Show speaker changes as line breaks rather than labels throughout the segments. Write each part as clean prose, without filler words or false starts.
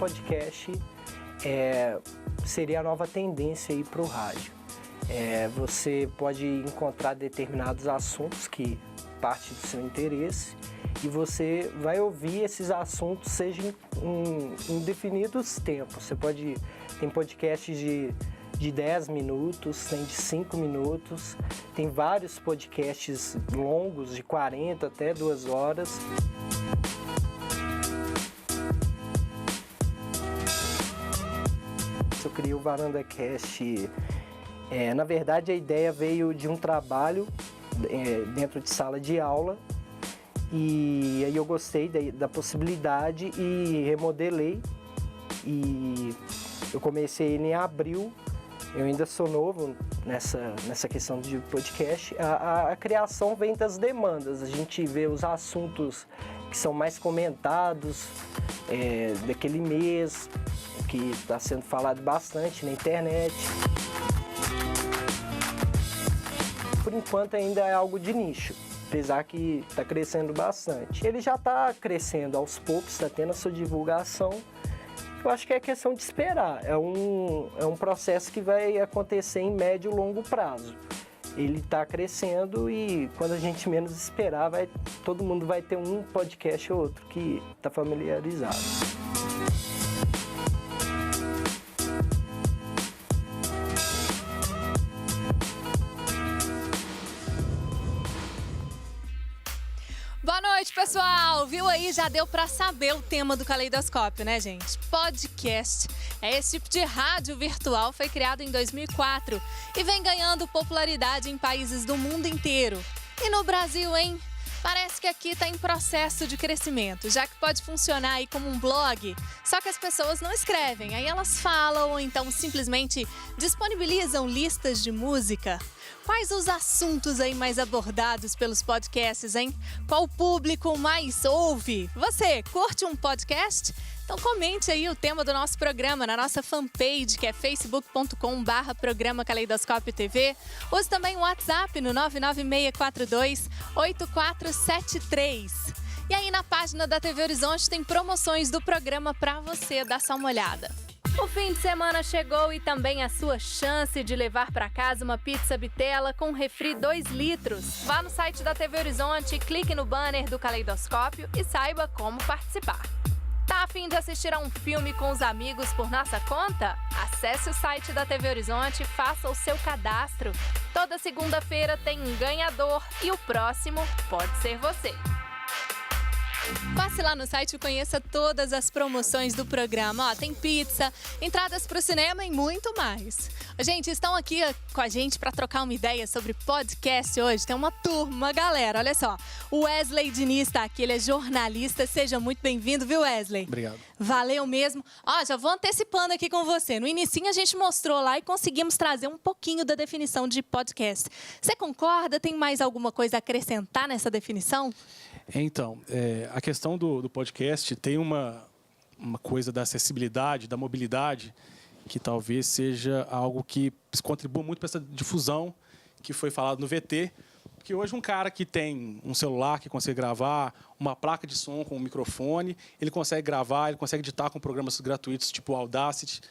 podcast seria a nova tendência aí para o rádio. Você pode encontrar determinados assuntos que parte do seu interesse e você vai ouvir esses assuntos, seja em definidos tempos. Tem podcasts de 10 minutos, tem de 5 minutos, tem vários podcasts longos, de 40 até 2 horas. Eu criei o VarandaCast. Na verdade, a ideia veio de um trabalho dentro de sala de aula e aí eu gostei da possibilidade e remodelei. E eu comecei em abril, eu ainda sou novo nessa questão de podcast. A criação vem das demandas, a gente vê os assuntos que são mais comentados daquele mês, que está sendo falado bastante na internet. Por enquanto ainda é algo de nicho, apesar que está crescendo bastante. Ele já está crescendo aos poucos, está tendo a sua divulgação. Eu acho que é questão de esperar, é um processo que vai acontecer em médio e longo prazo. Ele está crescendo e quando a gente menos esperar, todo mundo vai ter um podcast ou outro que está familiarizado.
Boa noite, pessoal! Viu aí? Já deu pra saber o tema do Caleidoscópio, né, gente? Podcast. Esse tipo de rádio virtual foi criado em 2004 e vem ganhando popularidade em países do mundo inteiro. E no Brasil, hein? Parece que aqui está em processo de crescimento, já que pode funcionar aí como um blog, só que as pessoas não escrevem, aí elas falam ou então simplesmente disponibilizam listas de música. Quais os assuntos aí mais abordados pelos podcasts, hein? Qual o público mais ouve? Você curte um podcast? Então comente aí o tema do nosso programa na nossa fanpage, que é facebook.com/programa Caleidoscópio TV. Use também o WhatsApp no 99642-8473. E aí na página da TV Horizonte tem promoções do programa para você dar só uma olhada. O fim de semana chegou e também a sua chance de levar para casa uma pizza bitela com refri 2 litros. Vá no site da TV Horizonte, clique no banner do Caleidoscópio e saiba como participar. Tá a fim de assistir a um filme com os amigos por nossa conta? Acesse o site da TV Horizonte e faça o seu cadastro. Toda segunda-feira tem um ganhador e o próximo pode ser você. Passe lá no site e conheça todas as promoções do programa. Tem pizza, entradas para o cinema e muito mais. Gente, estão aqui com a gente para trocar uma ideia sobre podcast hoje. Tem uma turma, galera. Olha só, o Wesley Diniz está aqui, ele é jornalista. Seja muito bem-vindo, viu, Wesley?
Obrigado.
Valeu mesmo. Já vou antecipando aqui com você. No inicinho a gente mostrou lá e conseguimos trazer um pouquinho da definição de podcast. Você concorda? Tem mais alguma coisa a acrescentar nessa definição?
Então, a questão do podcast tem uma coisa da acessibilidade, da mobilidade, que talvez seja algo que contribua muito para essa difusão que foi falado no VT, porque hoje um cara que tem um celular que consegue gravar, uma placa de som com um microfone, ele consegue gravar, ele consegue editar com programas gratuitos tipo Audacity,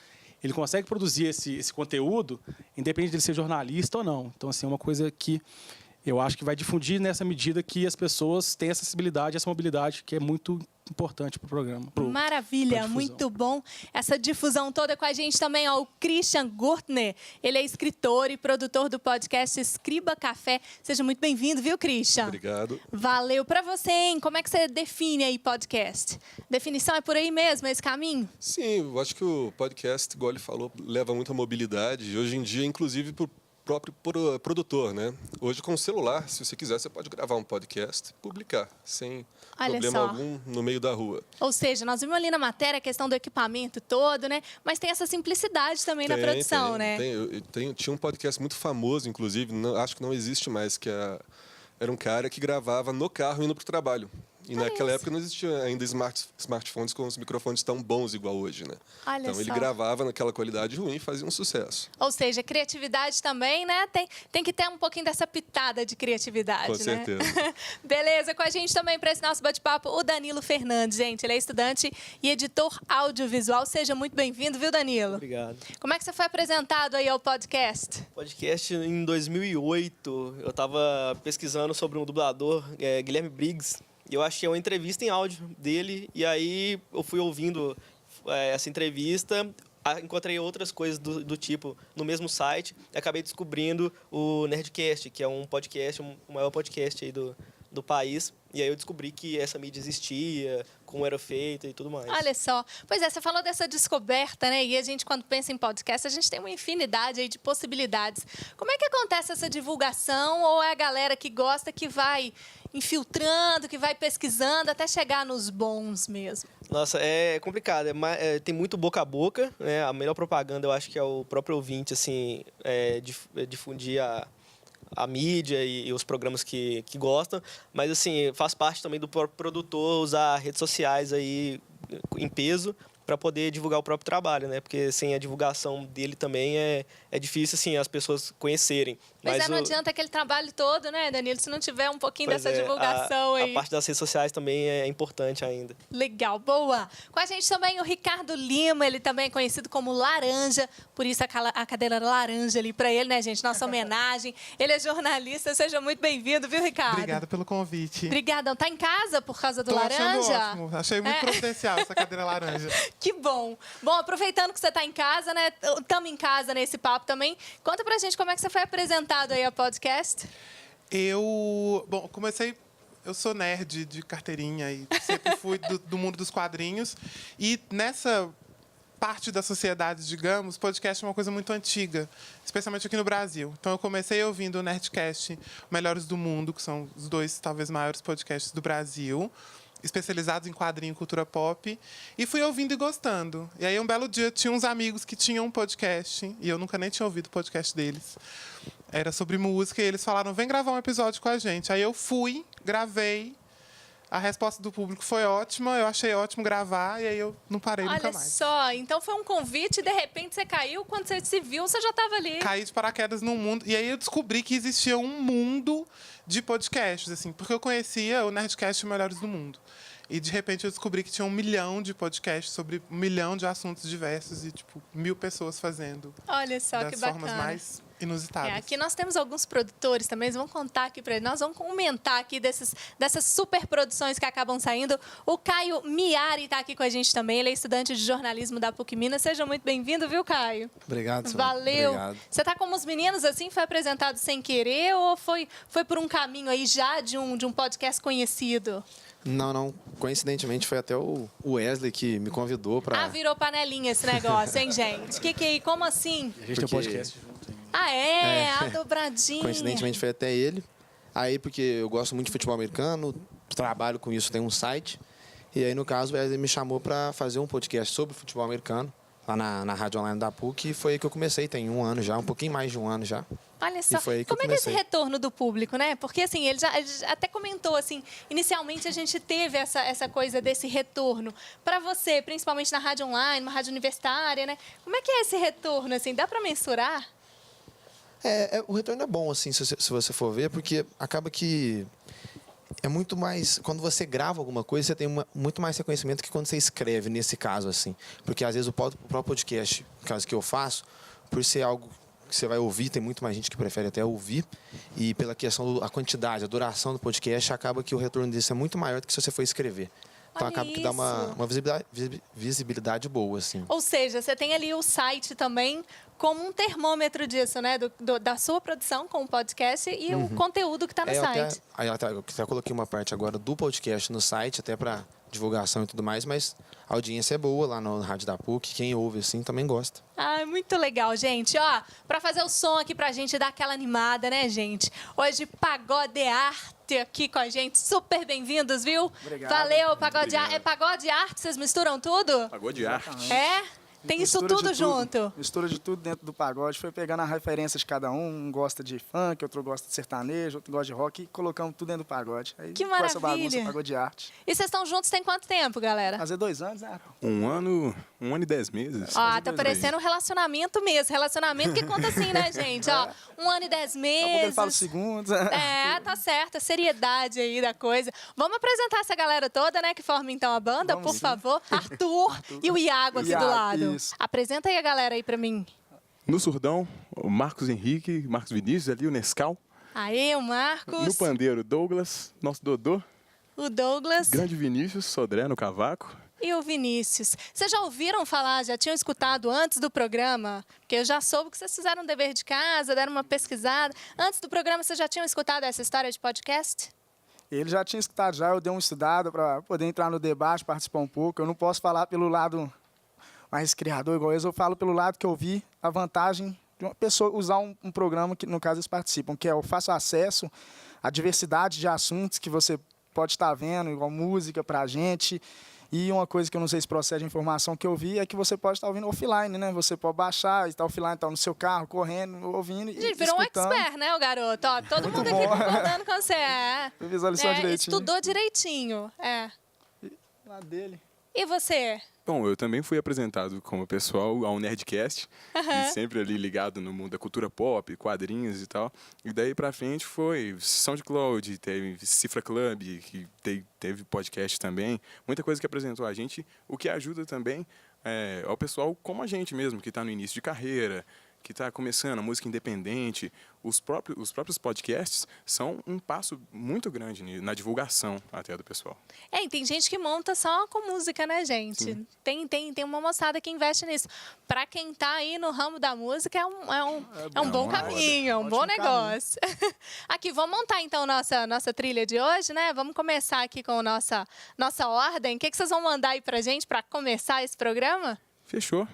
ele consegue produzir esse conteúdo, independente de ele ser jornalista ou não. Então, assim, é uma coisa que eu acho que vai difundir nessa medida que as pessoas têm essa acessibilidade, essa mobilidade, que é muito importante para o programa.
Maravilha, muito bom. Essa difusão toda com a gente também, o Christian Gurtner. Ele é escritor e produtor do podcast Escriba Café. Seja muito bem-vindo, viu, Christian?
Obrigado.
Valeu. Para você, hein? Como é que você define aí podcast? Definição é por aí mesmo, esse caminho?
Sim, eu acho que o podcast, igual ele falou, leva muita mobilidade. Hoje em dia, inclusive, por próprio produtor, né? Hoje, com o celular, se você quiser, você pode gravar um podcast e publicar, sem problema algum, no meio da rua.
Ou seja, nós vimos ali na matéria a questão do equipamento todo, né? Mas tem essa simplicidade também na produção, né?
Tinha um podcast muito famoso, inclusive, acho que não existe mais, era um cara que gravava no carro indo para o trabalho. E naquela época não existia ainda smartphones com os microfones tão bons igual hoje, né?
Olha
então ele
só.
gravava naquela qualidade ruim e fazia um sucesso.
Ou seja, criatividade também, né? Tem que ter um pouquinho dessa pitada de criatividade,
Com
né?
certeza.
Beleza, com a gente também para esse nosso bate-papo, o Danilo Fernandes, gente. Ele é estudante e editor audiovisual. Seja muito bem-vindo, viu, Danilo?
Obrigado.
Como é que você foi apresentado aí ao podcast?
Podcast em 2008, eu estava pesquisando sobre um dublador, Guilherme Briggs, e eu achei uma entrevista em áudio dele, e aí eu fui ouvindo essa entrevista, encontrei outras coisas do tipo no mesmo site, e acabei descobrindo o Nerdcast, que é um podcast, o maior podcast aí do país, e aí eu descobri que essa mídia existia, como era feita e tudo mais.
Olha só. Pois é, você falou dessa descoberta, né? E a gente, quando pensa em podcast, a gente tem uma infinidade aí de possibilidades. Como é que acontece essa divulgação? Ou é a galera que gosta que vai infiltrando, que vai pesquisando até chegar nos bons mesmo?
Nossa, é complicado. Tem muito boca a boca, né? A melhor propaganda, eu acho que é o próprio ouvinte, assim, difundir a mídia e os programas que gostam, mas assim, faz parte também do próprio produtor usar redes sociais aí em peso para poder divulgar o próprio trabalho, né? Porque sem a divulgação dele também é difícil, assim, as pessoas conhecerem.
Mas não adianta aquele trabalho todo, né, Danilo, se não tiver um pouquinho dessa divulgação aí.
A parte das redes sociais também é importante ainda.
Legal, boa. Com a gente também o Ricardo Lima, ele também é conhecido como Laranja, por isso a cadeira laranja ali para ele, né, gente? Nossa homenagem. Ele é jornalista, seja muito bem-vindo, viu, Ricardo?
Obrigado pelo convite.
Obrigadão. Tá em casa por causa do
Tô
laranja?
achando ótimo. Achei muito providencial essa cadeira laranja.
Que bom. Bom, aproveitando que você está em casa, né? Estamos em casa nesse papo também. Conta pra gente como é que você foi apresentado aí ao podcast.
Eu sou nerd de carteirinha e sempre fui do mundo dos quadrinhos. E nessa parte da sociedade, digamos, podcast é uma coisa muito antiga, especialmente aqui no Brasil. Então, eu comecei ouvindo o Nerdcast Melhores do Mundo, que são os dois, talvez, maiores podcasts do Brasil, especializados em quadrinho e cultura pop, e fui ouvindo e gostando. E aí, um belo dia, tinha uns amigos que tinham um podcast, e eu nunca nem tinha ouvido o podcast deles. Era sobre música, e eles falaram, vem gravar um episódio com a gente. Aí eu fui, gravei, a resposta do público foi ótima, eu achei ótimo gravar, e aí eu não parei nunca mais.
Olha só, então foi um convite e de repente você caiu, quando você se viu, você já estava ali.
Caí de paraquedas num mundo, e aí eu descobri que existia um mundo de podcasts, assim, porque eu conhecia o Nerdcast Melhores do Mundo. E, de repente, eu descobri que tinha 1 milhão de podcasts sobre 1 milhão de assuntos diversos e, 1.000 pessoas fazendo.
Olha só, que
das
bacana.
formas mais inusitadas.
Aqui nós temos alguns produtores também, eles vão contar aqui para eles. Nós vamos comentar aqui dessas super produções que acabam saindo. O Caio Miari está aqui com a gente também, ele é estudante de jornalismo da PUC Minas. Seja muito bem-vindo, viu, Caio?
Obrigado,
Valeu.
Obrigado.
Você está como os meninos, assim, foi apresentado sem querer ou foi por um caminho aí já de um podcast conhecido?
Não. Coincidentemente, foi até o Wesley que me convidou para...
Ah, virou panelinha esse negócio, hein, gente? Como assim?
A gente tem um podcast junto.
Ah, a dobradinha.
Coincidentemente, foi até ele. Aí, porque eu gosto muito de futebol americano, trabalho com isso, tem um site. E aí, no caso, o Wesley me chamou para fazer um podcast sobre futebol americano, lá na rádio online da PUC, e foi aí que eu comecei, tem 1 ano já, um pouquinho mais de 1 ano já.
Olha só,
foi aí que
como
eu
é que é esse
comecei.
retorno do público, né? Porque, assim, ele já até comentou, assim, inicialmente a gente teve essa coisa desse retorno. Para você, principalmente na rádio online, uma rádio universitária, né? Como é que é esse retorno, assim? Dá para mensurar?
O retorno é bom, assim, se você for ver, porque acaba que é muito mais... Quando você grava alguma coisa, você tem muito mais reconhecimento que quando você escreve, nesse caso, assim. Porque, às vezes, o próprio podcast, no caso que eu faço, por ser algo que você vai ouvir, tem muito mais gente que prefere até ouvir, e pela questão da quantidade, a duração do podcast, acaba que o retorno disso é muito maior do que se você for escrever. Então,
Olha
acaba que dá uma visibilidade boa, assim.
Ou seja, você tem ali o site também como um termômetro disso, né? Da sua produção com o podcast e o conteúdo que está no site.
Eu até coloquei uma parte agora do podcast no site, até para divulgação e tudo mais, mas a audiência é boa lá no Rádio da PUC, quem ouve assim também gosta.
Ah, muito legal, gente. Ó, para fazer o som aqui pra gente dar aquela animada, né, gente? Hoje, Pagode Arte aqui com a gente. Super bem-vindos, viu?
Obrigado.
Valeu, Pagode Arte. É Pagode Arte? Vocês misturam tudo?
Pagode Arte.
É? Tem isso
Mistura
tudo
de
junto.
Mistura de tudo dentro do pagode. Foi pegando a referência de cada um. Um gosta de funk, outro gosta de sertanejo, outro gosta de rock. E colocamos tudo dentro do pagode. Aí
Que
ficou essa
maravilha.
bagunça, pagode de arte.
E vocês estão juntos tem quanto tempo, galera?
Fazer 2 anos, né?
Um ano e 10 meses.
Ó, tá parecendo um relacionamento mesmo. Relacionamento que conta assim, né, gente? Ó, 1 ano e 10 meses.
Eu falo segundos.
É, tá certo. A seriedade aí da coisa. Vamos apresentar essa galera toda, né, que forma então a banda,
Vamos
por
sim.
favor. Arthur e o Iago aqui do
Iago,
lado.
isso.
Apresenta aí a galera aí pra mim.
No surdão, o Marcos Henrique, Marcos Vinícius ali, o Nescau.
Aí, o Marcos,
No pandeiro, Douglas, nosso Dodô.
o Douglas
Grande Vinícius, Sodré no cavaco.
e o Vinícius. Vocês já ouviram falar, já tinham escutado antes do programa? Porque eu já soube que vocês fizeram um dever de casa, deram uma pesquisada. Antes do programa, vocês já tinham escutado essa história de podcast?
Ele já tinha escutado já, eu dei uma estudada para poder entrar no debate, participar um pouco. Eu não posso falar pelo lado mais criador igual eles, eu falo pelo lado que eu vi a vantagem de uma pessoa usar um programa que, no caso, eles participam, que é o fácil acesso à diversidade de assuntos que você pode estar vendo, igual música pra gente. E uma coisa que eu não sei se procede a informação que eu vi é que você pode estar ouvindo offline, né? Você pode baixar, estar offline, estar no seu carro, correndo, ouvindo e
Gente, virou
escutando.
um expert, né, o garoto? Ó, todo mundo aqui concordando com você. É.
Visualizou direitinho.
Estudou direitinho. É.
Lá dele.
E você?
Bom, eu também fui apresentado como pessoal ao Nerdcast, e sempre ali ligado no mundo da cultura pop, quadrinhos e tal. E daí pra frente foi SoundCloud, teve Cifra Club, que teve podcast também. Muita coisa que apresentou a gente, o que ajuda também ao pessoal como a gente mesmo, que está no início de carreira, que está começando a música independente. Os próprios podcasts são um passo muito grande na divulgação até do pessoal.
É, e tem gente que monta só com música, né, gente? Tem uma moçada que investe nisso. Pra quem tá aí no ramo da música, é um bom caminho, é um bom negócio. Aqui, vamos montar então nossa trilha de hoje, né? Vamos começar aqui com nossa ordem. O que vocês vão mandar aí pra gente pra começar esse programa?
Fechou.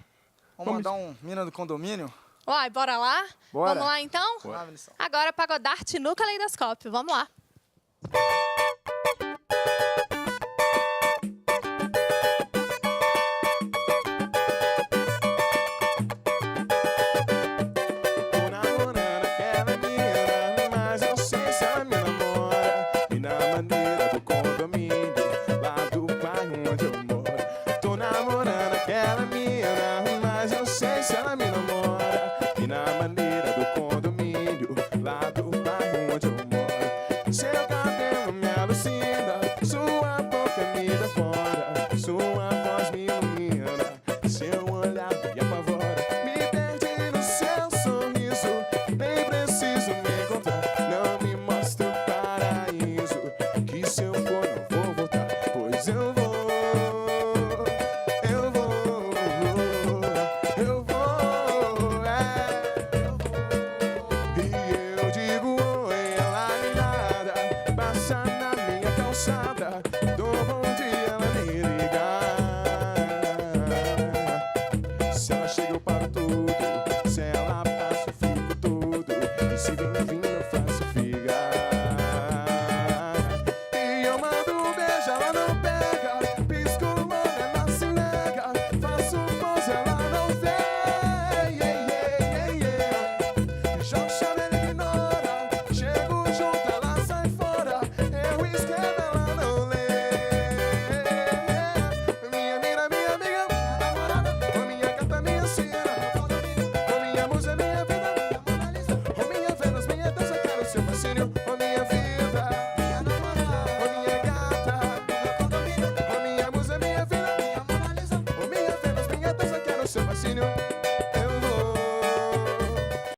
Vamos mandar um Mina do Condomínio?
Uai, bora lá?
Bora.
Vamos lá então?
Bora.
Agora Pagodarte no Caleidoscópio. Vamos lá.
Tô namorando aquela menina, mas não sei se ela me namora. E na maneira do condomínio, lá do bairro onde eu moro. Tô namorando aquela menina, mas não sei se ela me namora. E na maneira do condomínio, lá do bairro onde eu moro. Seu cabelo me alucina, sua boca me dá fora, sua voz me ilumina, seu olhar me apavora. Me perdi no seu sorriso, nem preciso me encontrar. Não me mostra o paraíso, que se eu for não vou voltar. Pois eu vou. E eu digo oi, ela nem nada, passa na minha calçada, dou bom dia, ela nem liga. Se ela chega eu paro tudo, se ela passa eu fico tudo, e se vem vindo eu faço figar. E eu mando um beijo, ela não pega, pisco o olho, ela se nega, faço pose, ela não vê. Jogo chave, ela ignora, chego junto, ela sai fora, eu escrevo, ela não lê. Minha mina, minha amiga, minha namorada, ô minha gata, minha cena, ô minha musa, minha vida, ô minha Vênus, minha deusa, quero seu fascínio, ô minha vida, minha namorada, ô minha gata, ô minha musa, minha vida, ô minha Vênus, minha deusa, quero seu fascínio.